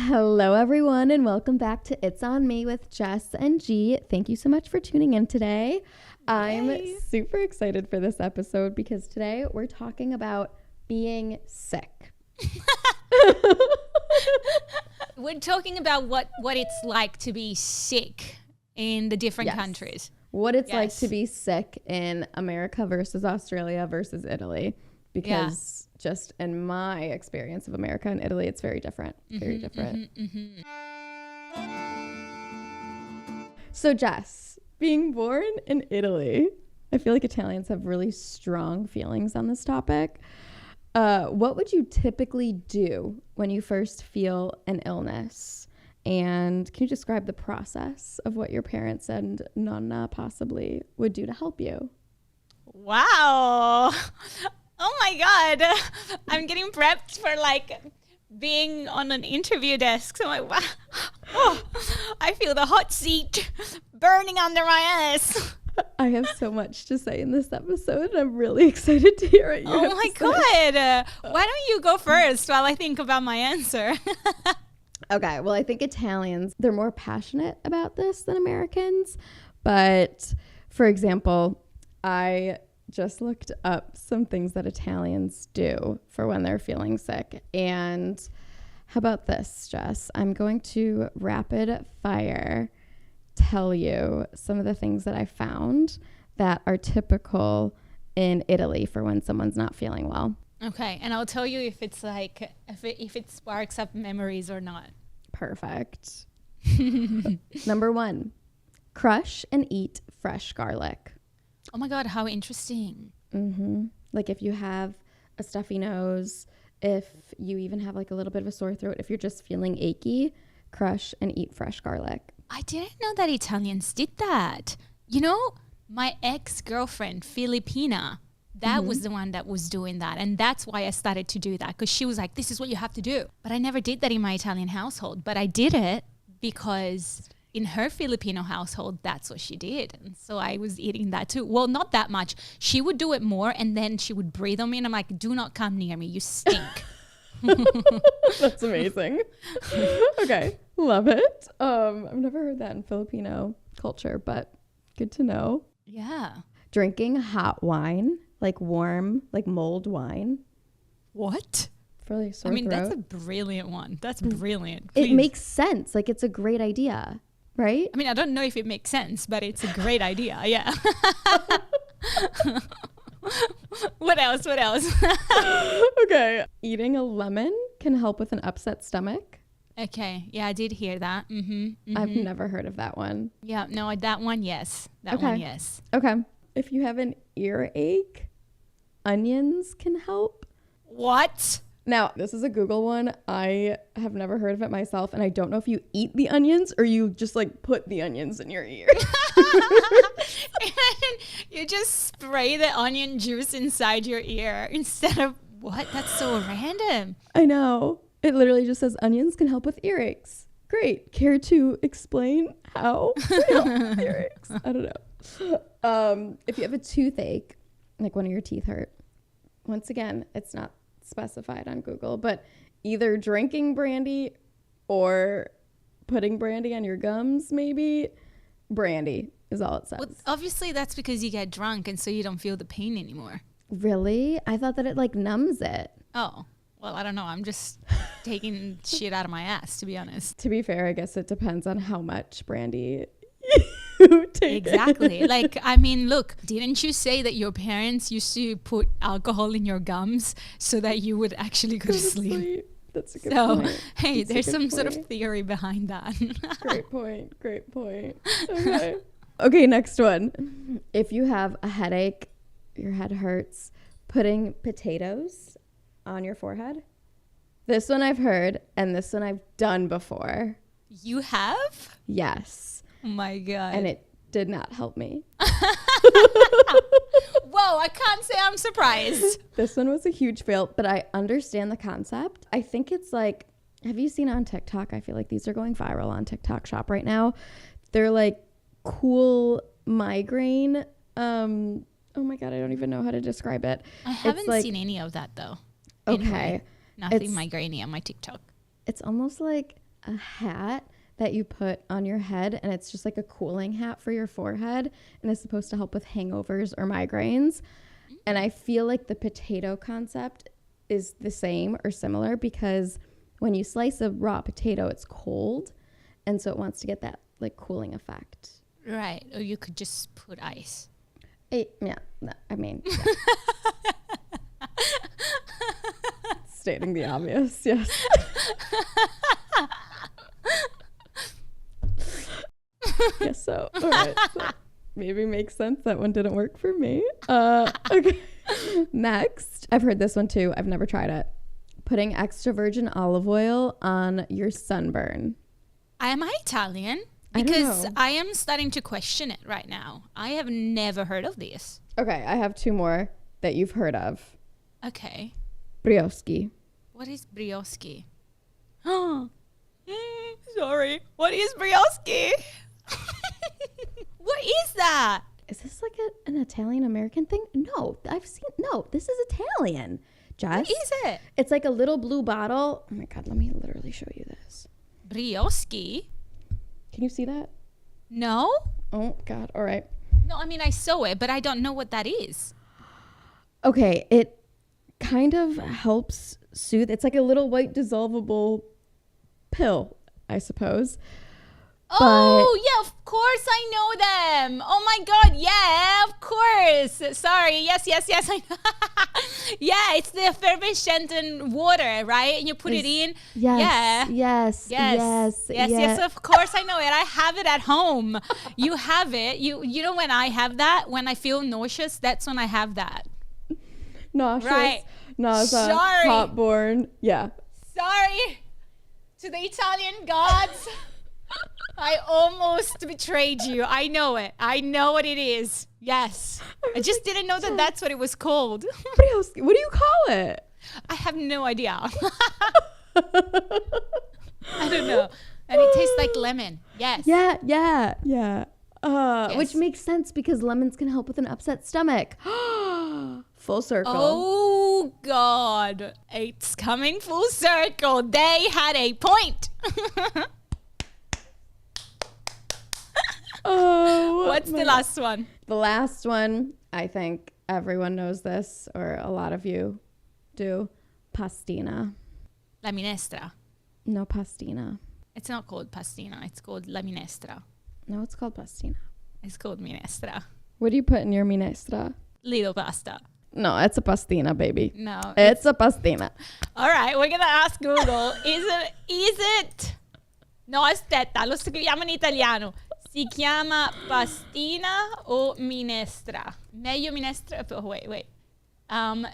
Hello, everyone, and welcome back to It's On Me with Jess and G. Thank you so much for tuning in today. I'm super excited for this episode because today we're talking about being sick. We're talking about what it's like to be sick in the different countries. What it's like to be sick in America versus Australia versus Italy. Because just in my experience of America and Italy, it's very different. Very different. So Jess, being born in Italy, I feel like Italians have really strong feelings on this topic. What would you typically do when you first feel an illness? And can you describe the process of what your parents and nonna possibly would do to help you? Wow. Oh my God. I'm getting prepped for like being on an interview desk. So I'm like, wow. Oh, I feel the hot seat burning under my ass. I have so much to say in this episode. I'm really excited to hear it. Oh my God. Why don't you go first while I think about my answer? Okay, well, I think Italians, they're more passionate about this than Americans. But for example, I just looked up some things that Italians do for when they're feeling sick. And how about this, Jess? I'm going to rapid fire tell you some of the things that I found that are typical in Italy for when someone's not feeling well. Okay, and I'll tell you if it's like, if it sparks up memories or not. Perfect. Number 1, crush and eat fresh garlic. Oh my God, how interesting. Like if you have a stuffy nose, if you even have like a little bit of a sore throat, if you're just feeling achy, crush and eat fresh garlic. I didn't know that Italians did that. You know, my ex-girlfriend, Filipina, that was the one that was doing that. And that's why I started to do that, because she was like, this is what you have to do. But I never did that in my Italian household. But I did it because in her Filipino household, that's what she did. And so I was eating that too. Well, not that much. She would do it more and then she would breathe on me. And I'm like, do not come near me. You stink. That's amazing. Okay, love it. I've never heard that in Filipino culture, but good to know. Yeah. Drinking hot wine, like warm, like mulled wine. What? For like sore throat. That's a brilliant one. That's brilliant. Please. It makes sense. Like it's a great idea, right? I mean, I don't know if it makes sense, but it's a great idea. Yeah. What else? Okay. Eating a lemon can help with an upset stomach. Okay. Yeah, I did hear that. I've never heard of that one. Yeah. No, that one, yes. That one, yes. Okay. If you have an earache, onions can help. What? Now, this is a Google one. I have never heard of it myself, and I don't know if you eat the onions or you just like put the onions in your ear. You just spray the onion juice inside your ear instead of what? That's so random. I know. It literally just says onions can help with earaches. Great. Care to explain how they help with earaches? I don't know. If you have a toothache, like one of your teeth hurt, once again, it's not specified on Google, but either drinking brandy or putting brandy on your gums, maybe. Brandy is all it says. Well, obviously that's because you get drunk and so you don't feel the pain anymore. Really? I thought that it like numbs it. Oh, well, I don't know. I'm just taking shit out of my ass, to be honest. To be fair, I guess it depends on how much brandy you take. Exactly. Like, I mean, look, didn't you say that your parents used to put alcohol in your gums so that you would actually go to sleep? That's a good point. So, hey, there's some sort of theory behind that. Great point. Okay. Okay, next one. If you have a headache, your head hurts, putting potatoes on your forehead. This one I've heard, and this one I've done before. You have? Yes. Oh my God. And it did not help me. Whoa, I can't say I'm surprised. This one was a huge fail, but I understand the concept. I think it's like, have you seen it on TikTok? I feel like these are going viral on TikTok Shop right now. They're like cool migraine. Oh my God, I don't even know how to describe it. I haven't seen any of that though. Okay. Anyway, nothing migraine on my TikTok. It's almost like a hat that you put on your head, and it's just like a cooling hat for your forehead, and it's supposed to help with hangovers or migraines. And I feel like the potato concept is the same or similar, because when you slice a raw potato, it's cold, and so it wants to get that like cooling effect. Right. Or you could just put ice. Yeah. Stating the obvious, yes. Guess so. All right. So maybe makes sense. That one didn't work for me. Okay. Next, I've heard this one too. I've never tried it. Putting extra virgin olive oil on your sunburn. Am I Italian? I don't Because know. I am starting to question it right now. I have never heard of this. Okay, I have two more that you've heard of. Okay. Brioski. What is brioski? Sorry. What is brioski? What is that? Is this like an Italian-American thing? No, this is Italian. Jess? What is it? It's like a little blue bottle. Oh my God, let me literally show you this. Brioski? Can you see that? No? Oh God, all right. No, I mean, I saw it, but I don't know what that is. Okay, it kind of helps soothe. It's like a little white dissolvable pill, I suppose. Oh, yeah, of course I know them. Oh my God, yeah, of course. Sorry, yes, I know. Yeah, it's the effervescent water, right? And you put it in. Yes, Yeah. Yes, of course I know it. I have it at home. You have it. You know when I have that, when I feel nauseous, that's when I have that. Nauseous, Right. nausea, Sorry. heartburn. Yeah. Sorry to the Italian gods. I almost betrayed you. I know it. I know what it is. Yes. I just didn't know that that's what it was called. Brioski. What do you call it? I have no idea. I don't know. And it tastes like lemon. Yes. Yeah. Yes. Which makes sense because lemons can help with an upset stomach. Full circle. Oh, God. It's coming full circle. They had a point. Oh, What's the last one? The last one, I think everyone knows this, or a lot of you do. Pastina. La minestra. No, pastina. It's not called pastina. It's called la minestra. No, it's called pastina. It's called minestra. What do you put in your minestra? Little pasta. No, it's a pastina, baby. No. It's a pastina. All right, we're going to ask Google. Is it? No, aspetta, lo scriviamo in italiano. Si chiama pastina o minestra? Meglio minestra. Oh, wait.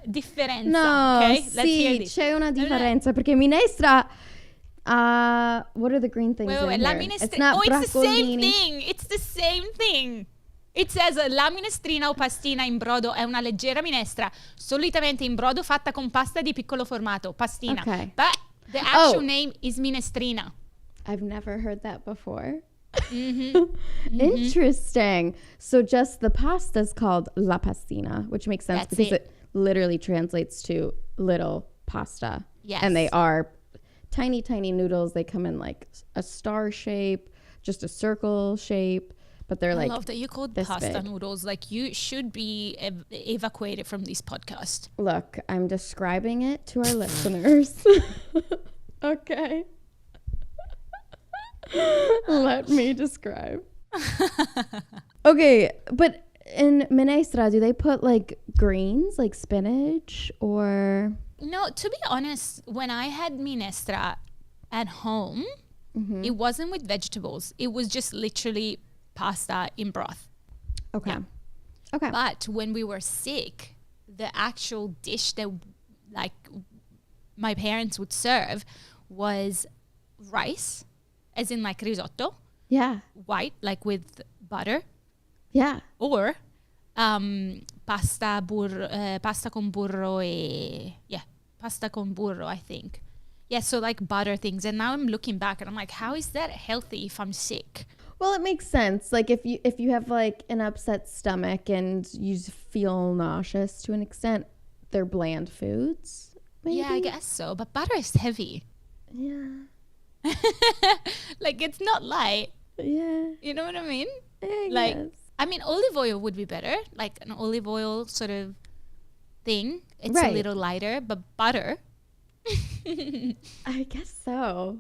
Differenza. No, okay? Let's hear sì, this. c'è una differenza perché minestra. What are the green things Wait, in la here? minestra. It's not It's the same broccolini. thing. It's the same thing. It says la minestrina o pastina in brodo è una leggera minestra, solitamente in brodo fatta con pasta di piccolo formato, pastina. Okay. But the actual name is minestrina. I've never heard that before. Mm-hmm. Interesting. So just the pasta is called la pastina, which makes sense That's because it. it literally translates to little pasta. Yes. And they are tiny, tiny noodles. They come in like a star shape, just a circle shape, but they're I like love that you called this pasta big. noodles. Like you should be evacuated from this podcast. Look, I'm describing it to our listeners. Okay. Let me describe. Okay, but in minestra, do they put like greens, like spinach or? No, to be honest, when I had minestra at home, it wasn't with vegetables. It was just literally pasta in broth. Okay. Yeah. Okay. But when we were sick, the actual dish that like my parents would serve was rice, as in like risotto, Yeah. white, like with butter, Yeah. or pasta con burro pasta con burro, I think. Yeah, so like butter things. And now I'm looking back and I'm like, how is that healthy if I'm sick? Well, it makes sense. Like if you have like an upset stomach and you feel nauseous to an extent, they're bland foods. Maybe? Yeah, I guess so. But butter is heavy. Yeah. Like, it's not light. Yeah. You know what I mean? I Like, guess. I mean, olive oil would be better. Like an olive oil sort of thing. It's a Right. little lighter, but butter. I guess so.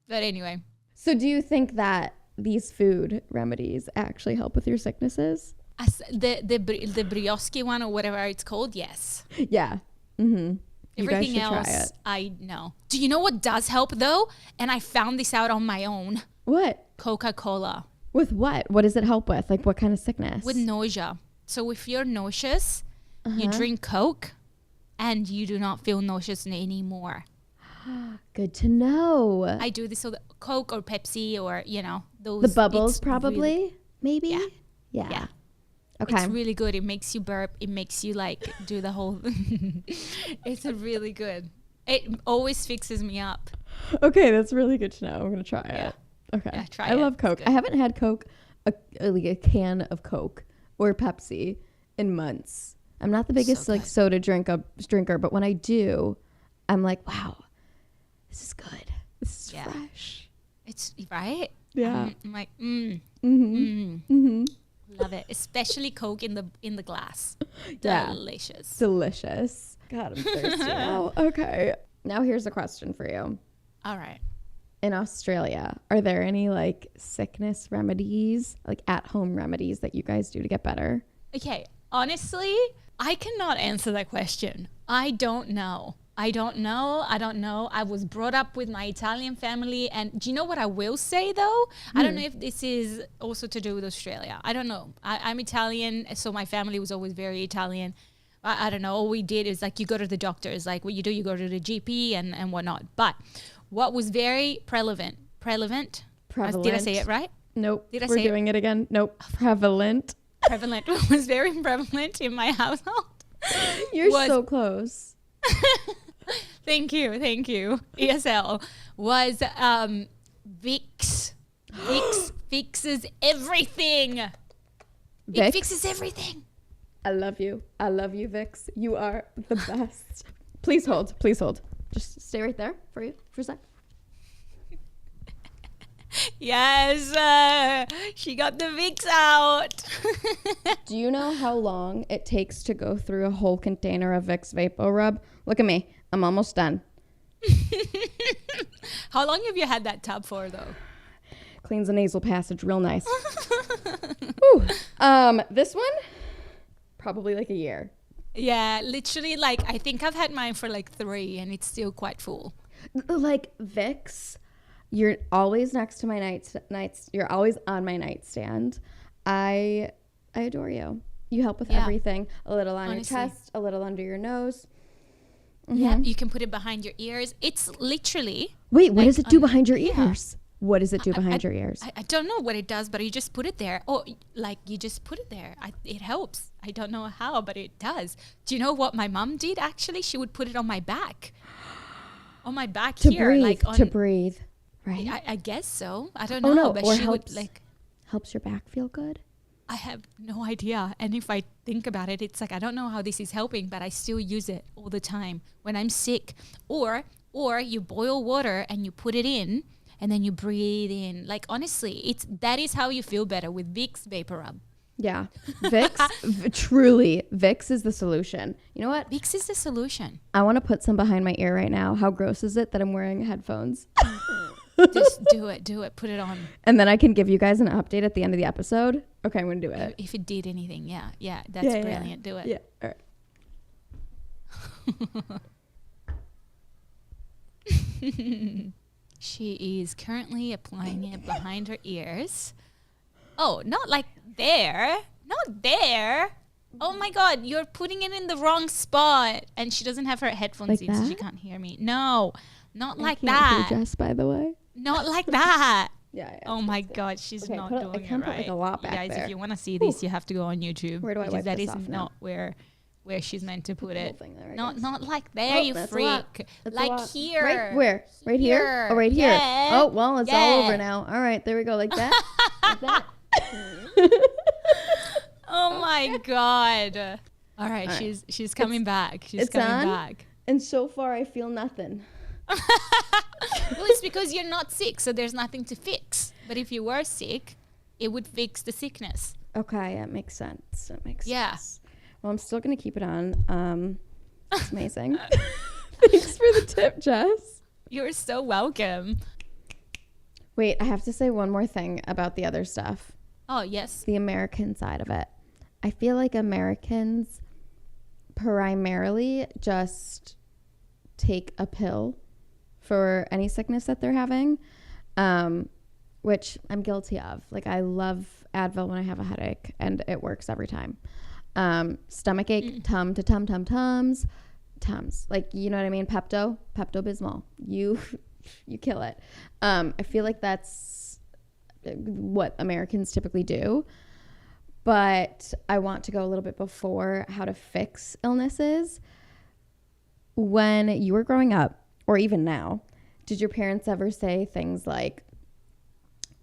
But anyway, So do you think that these food remedies actually help with your sicknesses? the brioche one or whatever it's called, yes. Yeah. Mm-hmm. Everything else, I know. Do you know what does help though? And I found this out on my own. What? Coca-Cola. With what? What does it help with? Like what kind of sickness? With nausea. So if you're nauseous, you drink Coke and you do not feel nauseous anymore. Good to know. I do this with Coke or Pepsi or, you know, those. The bubbles it's probably, really- maybe? Yeah. Yeah. Yeah. Okay. It's really good. It makes you burp. It makes you like do the whole. It's really good. It always fixes me up. Okay, that's really good to know. I'm gonna try Yeah. it. Okay. Yeah, try I it. love It's Coke. good. I haven't had Coke, like a can of Coke or Pepsi in months. I'm not the biggest like good. soda drinker, but when I do, I'm like, wow, this is good. This is Yeah. fresh. It's right. Yeah. I'm like, love it. Especially Coke in the glass. Yeah. Delicious. Delicious. God, I'm thirsty now. Okay. Now here's a question for you. All right. In Australia, are there any like sickness remedies, like at-home remedies that you guys do to get better? Okay. Honestly, I cannot answer that question. I don't know. I was brought up with my Italian family. And do you know what I will say, though? I don't know if this is also to do with Australia. I don't know. I'm Italian, so my family was always very Italian. I don't know. All we did is like you go to the doctors. Like what you do, you go to the GP and whatnot. But what was very prevalent. Did I say it right? Nope. Did I We're say it? doing it again. Nope. Prevalent. Prevalent was very prevalent in my household. You're Was- so close. Thank you. ESL was Vicks. Vicks fixes everything. It Vicks? fixes everything. I love you. I love you, Vix. You are the best. Please hold. Please hold. Just stay right there for a sec. Yes, she got the Vicks out. Do you know how long it takes to go through a whole container of Vicks Vapor Rub? Look at me. I'm almost done. How long have you had that tub for, though? Cleans the nasal passage real nice. Whew. This one? Probably like a year. Yeah, literally, like, I think I've had mine for like 3 and it's still quite full. Like Vicks, you're always next to my nights. You're always on my nightstand. I adore you. You help with everything. A little on Honestly. your chest, a little under your nose. Yeah, you can put it behind your ears. It's literally... Wait, what like does it do on- behind your yeah. ears? What does it do behind your ears? I don't know what it does, but you just put it there. Or like you just put it there. It helps. I don't know how, but it does. Do you know what my mom did actually? She would put it on my back. On my back to here. breathe, like on, to breathe, right? I guess so. I don't Oh, know. no, But or she helps- would like... Helps your back feel good. I have no idea. And if I think about it, it's like, I don't know how this is helping, but I still use it all the time when I'm sick. Or you boil water and you put it in and then you breathe in. Like, honestly, that is how you feel better with Vicks Vapor Rub. Yeah. Vicks, truly, Vicks is the solution. You know what? Vicks is the solution. I want to put some behind my ear right now. How gross is it that I'm wearing headphones? Just do it. Put it on. And then I can give you guys an update at the end of the episode. Okay, I'm going to do it. If it did anything. Yeah. That's brilliant. Do it. Yeah. All right. She is currently applying it behind her ears. Oh, not like there. Not there. Oh my God, you're putting it in the wrong spot. And she doesn't have her headphones Like in, so she that? can't hear me. No, not like I can't that. hear Jess, by the way. Not like that. Yeah. Oh my God, she's Okay, not I doing can it put right. like a lot You back guys, there. if you want to see this, you have to go on YouTube. Where do I because wipe that this is off now? not where she's meant to put the whole it. thing there, I Not guess. not like there, Oh, you that's a lot. freak. That's a Like lot. here. Right where? Right here? Oh, right here. Yeah. Oh, well, it's all Yeah. over now. All right, there we go. Like that. Like that. Oh my God. All right, All right. she's coming back. She's it's coming on? back. And so far, I feel nothing. Well, it's because you're not sick, so there's nothing to fix. But if you were sick, it would fix the sickness. Okay, it makes sense. It makes Yeah. sense. Well, I'm still going to keep it on. It's amazing. Thanks for the tip, Jess. You're so welcome. Wait, I have to say one more thing about the other stuff. Oh, yes. The American side of it. I feel like Americans primarily just take a pill for any sickness that they're having, which I'm guilty of. Like, I love Advil when I have a headache, and it works every time. Stomach ache, Tums. Like, you know what I mean? Pepto-Bismol. You kill it. I feel like that's what Americans typically do. But I want to go a little bit before how to fix illnesses. When you were growing up, or even now, did your parents ever say things like,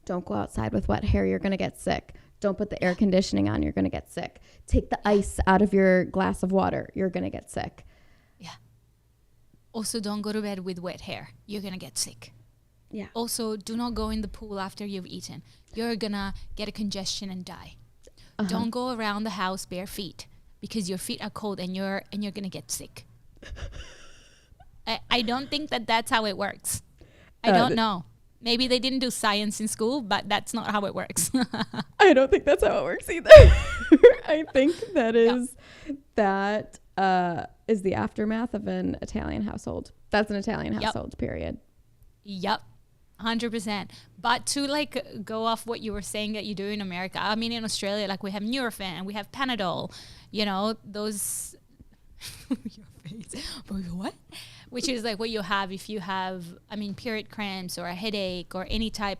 don't go outside with wet hair, you're going to get sick. Don't put the air conditioning on, you're going to get sick. Take the ice out of your glass of water, you're going to get sick. Yeah. Also, don't go to bed with wet hair. You're going to get sick. Yeah. Also, do not go in the pool after you've eaten. You're going to get a congestion and die. Don't go around the house bare feet because your feet are cold and you're going to get sick. I don't think that's how it works. I don't know. Maybe they didn't do science in school, but that's not how it works. I don't think that's how it works either. I think that is the aftermath of an Italian household. That's an Italian household, period. Yep. 100%. But to like go off what you were saying that you do in America, I mean, in Australia, like we have Nurofen, we have Panadol, you know, those your face. What? Which is like what you have if you have, I mean, period cramps or a headache or any type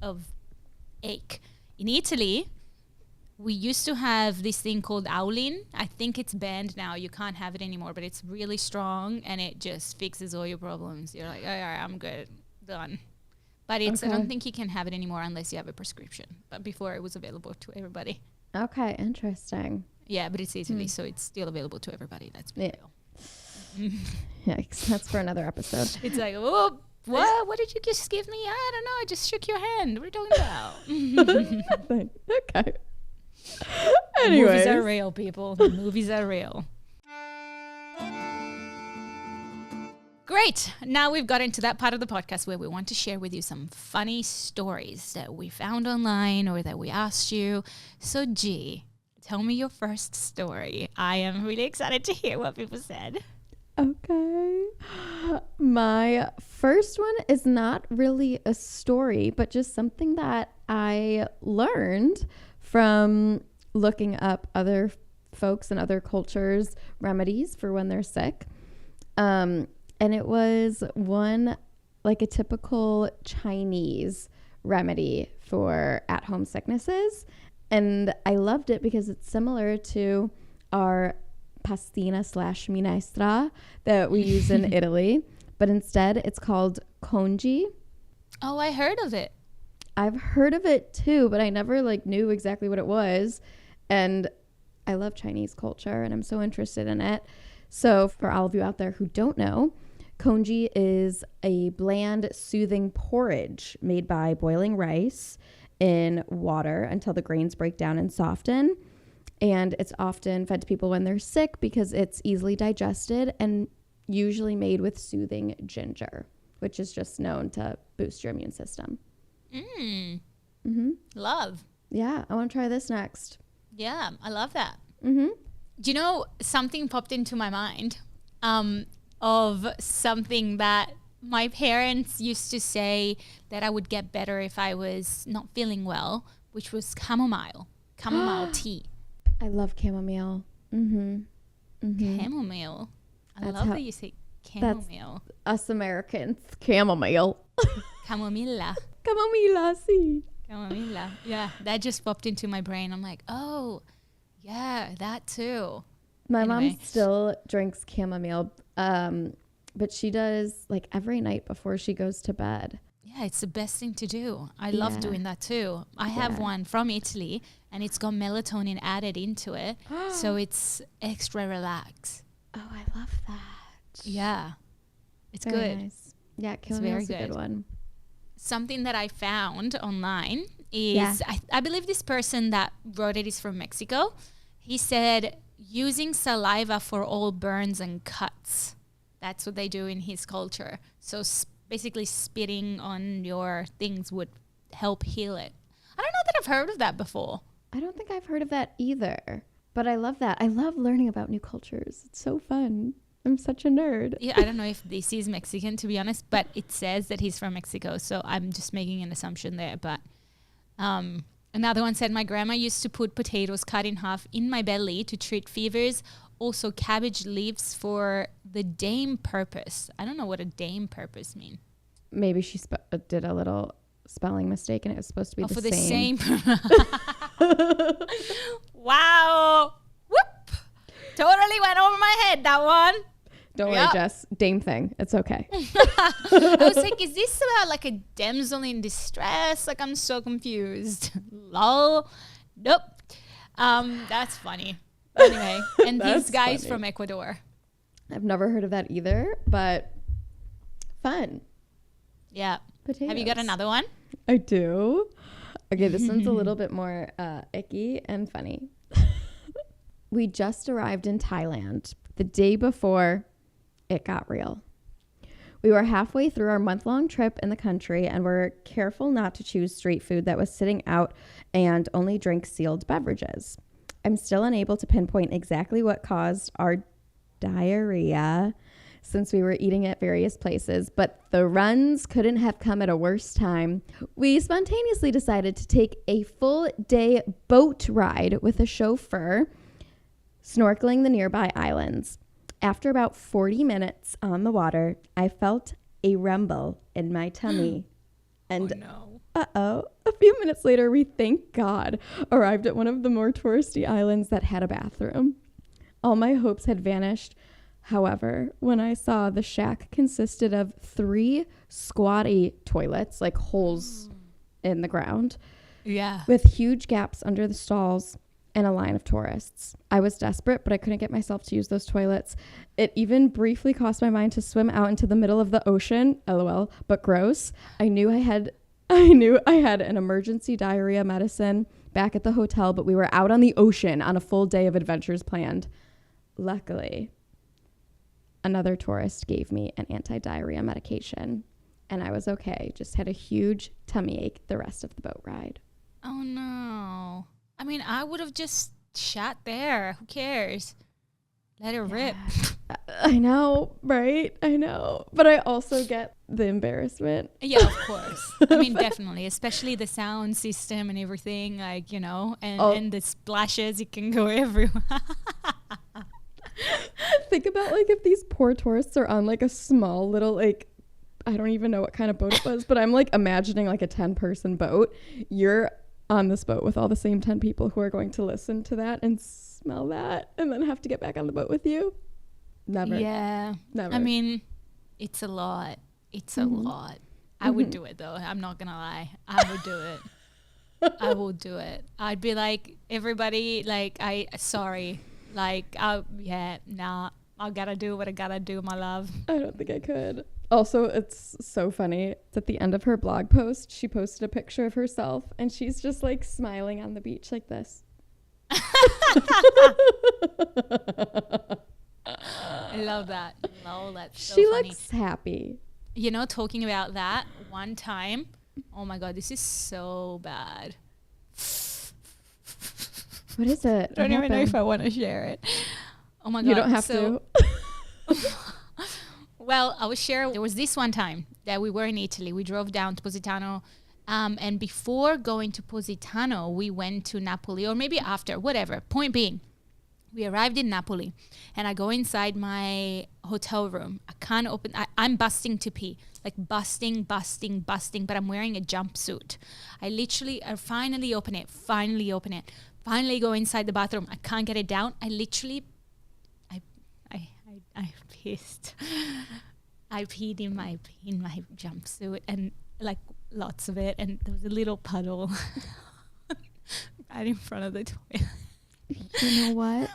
of ache. In Italy, we used to have this thing called Aulin. I think it's banned now. You can't have it anymore, but it's really strong and it just fixes all your problems. You're like, all right, I'm good, done. But it's, okay. I don't think you can have it anymore unless you have a prescription. But before it was available to everybody. Okay, interesting. Yeah, but it's Italy, so it's still available to everybody. That's big deal. Yikes, that's for another episode. It's like, oh, what? What did you just give me? I don't know. I just shook your hand. What are you talking about? Nothing. Okay. Anyways. Movies are real, people. The movies are real. Great. Now we've got into that part of the podcast where we want to share with you some funny stories that we found online or that we asked you. So, G, tell me your first story. I am really excited to hear what people said. Okay. My first one is not really a story, but just something that I learned from looking up other folks and other cultures' remedies for when they're sick. And it was one, like a typical Chinese remedy for at-home sicknesses. And I loved it because it's similar to our pastina / minestra that we use in Italy. But instead, it's called congee. Oh, I heard of it. I've heard of it too, but I never knew exactly what it was. And I love Chinese culture and I'm so interested in it. So for all of you out there who don't know, congee is a bland, soothing porridge made by boiling rice in water until the grains break down and soften. And it's often fed to people when they're sick because it's easily digested and usually made with soothing ginger, which is just known to boost your immune system. Love. Yeah, I want to try this next. Yeah, I love that. Do you know, something popped into my mind of something that my parents used to say that I would get better if I was not feeling well, which was chamomile tea. I love chamomile. Chamomile. I love that you say chamomile. Us Americans, chamomile. Camomilla. Camomilla, see. Camomilla. Yeah, that just popped into my brain. I'm like, oh, yeah, that too. My mom still drinks chamomile, but she does every night before she goes to bed. Yeah, it's the best thing to do. I love doing that too. I have one from Italy and it's got melatonin added into it. So it's extra relaxed. Oh, I love that. Yeah. It's Very good. Nice. Yeah, It's killing very is a good good. one. Something that I found online is I believe this person that wrote it is from Mexico. He said using saliva for all burns and cuts. That's what they do in his culture. So basically spitting on your things would help heal it. I don't know that I've heard of that before. I don't think I've heard of that either, but I love that. I love learning about new cultures. It's so fun. I'm such a nerd. Yeah, I don't know if this is Mexican, to be honest, but it says that he's from Mexico. So I'm just making an assumption there. But another one said, my grandma used to put potatoes cut in half in my belly to treat fevers. Also cabbage leaves for the dame purpose. I don't know what a dame purpose mean. Maybe she did a little spelling mistake and it was supposed to be For the the same. Wow. Whoop. Totally went over my head, that one. Don't worry, Jess. Dame thing. It's okay. I was like, is this about like a damsel in distress? Like, I'm so confused. Lol. Nope. That's funny. Anyway, and this guy's from Ecuador. I've never heard of that either, but fun. Yeah. Potatoes. Have you got another one? I do. Okay, this one's a little bit more icky and funny. We just arrived in Thailand the day before it got real. We were halfway through our month-long trip in the country and were careful not to choose street food that was sitting out and only drink sealed beverages. I'm still unable to pinpoint exactly what caused our diarrhea since we were eating at various places, but the runs couldn't have come at a worse time. We spontaneously decided to take a full day boat ride with a chauffeur, snorkeling the nearby islands. After about 40 minutes on the water, I felt a rumble in my tummy. And a few minutes later, we, thank God, arrived at one of the more touristy islands that had a bathroom. All my hopes had vanished. However, when I saw the shack consisted of 3 squatty toilets, like holes in the ground, with huge gaps under the stalls and a line of tourists. I was desperate, but I couldn't get myself to use those toilets. It even briefly crossed my mind to swim out into the middle of the ocean, LOL, but gross. I knew I had an emergency diarrhea medicine back at the hotel, but we were out on the ocean on a full day of adventures planned. Luckily, another tourist gave me an anti-diarrhea medication, and I was okay. Just had a huge tummy ache the rest of the boat ride. Oh, no. I mean, I would have just shat there. Who cares? Let it rip. I know, right? I know. But I also get the embarrassment. Yeah, of course. I mean, definitely. Especially the sound system and everything, like, you know, and the splashes, it can go everywhere. Think about, like, if these poor tourists are on, like, a small little, like, I don't even know what kind of boat it was, but I'm, like, imagining, like, a 10-person boat. You're on this boat with all the same 10 people who are going to listen to that and smell that and then have to get back on the boat with you. Never. Yeah. Never. I mean, it's a lot. It's a lot. I would do it, though. I'm not going to lie. I would do it. I will do it. I'd be like, everybody, like, sorry. Like, I gotta do what I gotta do, my love. I don't think I could. Also, it's so funny. At the end of her blog post, she posted a picture of herself and she's just like smiling on the beach like this. I love that. Oh, that's so she funny. looks happy. You know, talking about that one time, oh my God, this is so bad. What is it? I don't even know if I want to share it. Oh my God. You don't have to. Well, I will share. There was this one time that we were in Italy. We drove down to Positano. And before going to Positano, we went to Napoli, or maybe after, whatever. Point being, we arrived in Napoli and I go inside my hotel room. I can't open. I'm busting to pee, like busting, but I'm wearing a jumpsuit. I finally open it, finally go inside the bathroom. I can't get it down. I pissed. I peed in my jumpsuit and like lots of it, and there was a little puddle right in front of the toilet. You know what?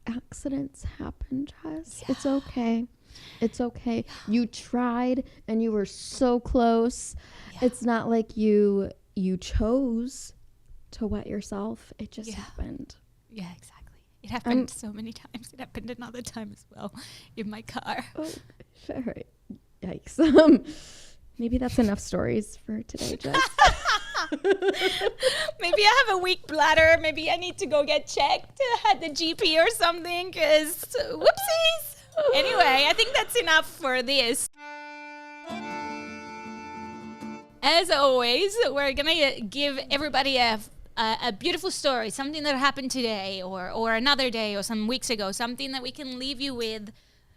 accidents happen, Jess. It's okay. It's okay. You tried and you were so close. It's not like you chose to wet yourself. It just happened. Yeah, exactly. It happened so many times. It happened another time as well in my car. Oh, sure. Yikes. Maybe that's enough stories for today, Jess. Maybe I have a weak bladder. Maybe I need to go get checked at the GP or something, because whoopsies. Anyway, I think that's enough for this. As always, we're going to give everybody a beautiful story, something that happened today or another day or some weeks ago, something that we can leave you with,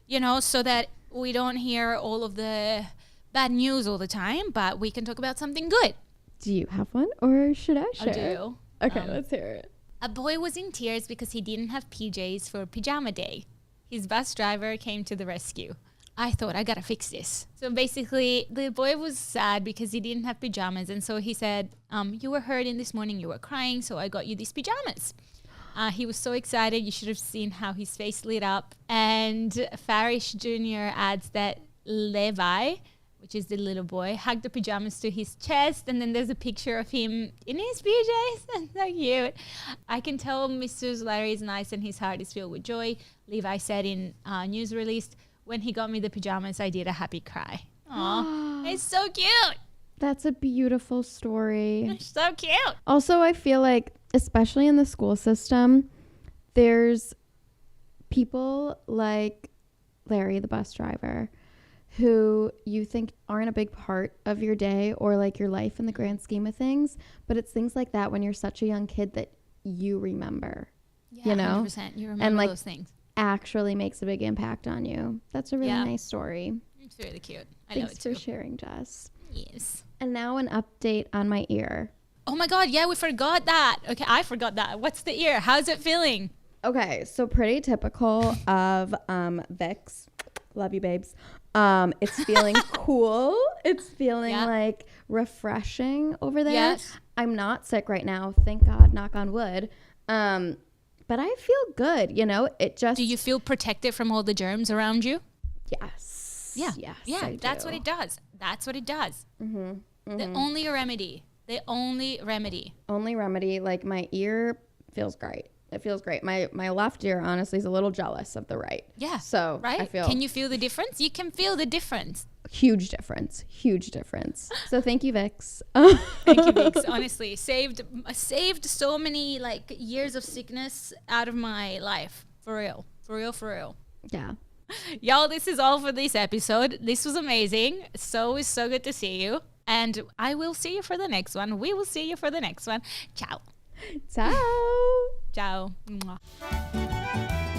you know, so that we don't hear all of the bad news all the time, but we can talk about something good. Do you have one, or should I share? I do. Okay, let's hear it. A boy was in tears because he didn't have PJs for pajama day. His bus driver came to the rescue. I thought, I gotta fix this. So basically, the boy was sad because he didn't have pajamas, and so he said, you were hurting this morning, you were crying, so I got you these pajamas. He was so excited. You should have seen how his face lit up. And Farish Jr. adds that Levi, which is the little boy, hugged the pajamas to his chest, and then there's a picture of him in his PJs. That's so cute. I can tell Mr. Larry is nice and his heart is filled with joy. Levi said in news release, when he got me the pajamas, I did a happy cry. Aw, it's so cute. That's a beautiful story. It's so cute. Also, I feel like, especially in the school system, there's people like Larry, the bus driver, who you think aren't a big part of your day or like your life in the grand scheme of things. But it's things like that when you're such a young kid that you remember, you know? 100%. You remember and like those things. Actually makes a big impact on you. That's a really nice story. It's really cute. I love it Thanks too. for sharing, Jess. Yes. And now an update on my ear. Oh my God, yeah, we forgot that. Okay, I forgot that. What's the ear? How's it feeling? Okay, so pretty typical of Vicks. Love you, babes. It's feeling cool. It's feeling like refreshing over there. Yes. I'm not sick right now, thank God, knock on wood. But I feel good, you know. It just. Do you feel protected from all the germs around you? Yes. Yeah. Yes. Yeah. I That's do. what it does. That's what it does. Mm-hmm. Mm-hmm. The only remedy. The only remedy. Only remedy. Like my ear feels great. It feels great. My left ear, honestly, is a little jealous of the right. Yeah. So right? I feel. Can you feel the difference? You can feel the difference. Huge difference. Huge difference. So thank you, Vicks. Thank you, Vicks. Honestly, saved so many like years of sickness out of my life. For real. For real. For real. Yeah. Y'all, this is all for this episode. This was amazing. It's so good to see you. And I will see you for the next one. We will see you for the next one. Ciao. Ciao. Ciao. Mwah.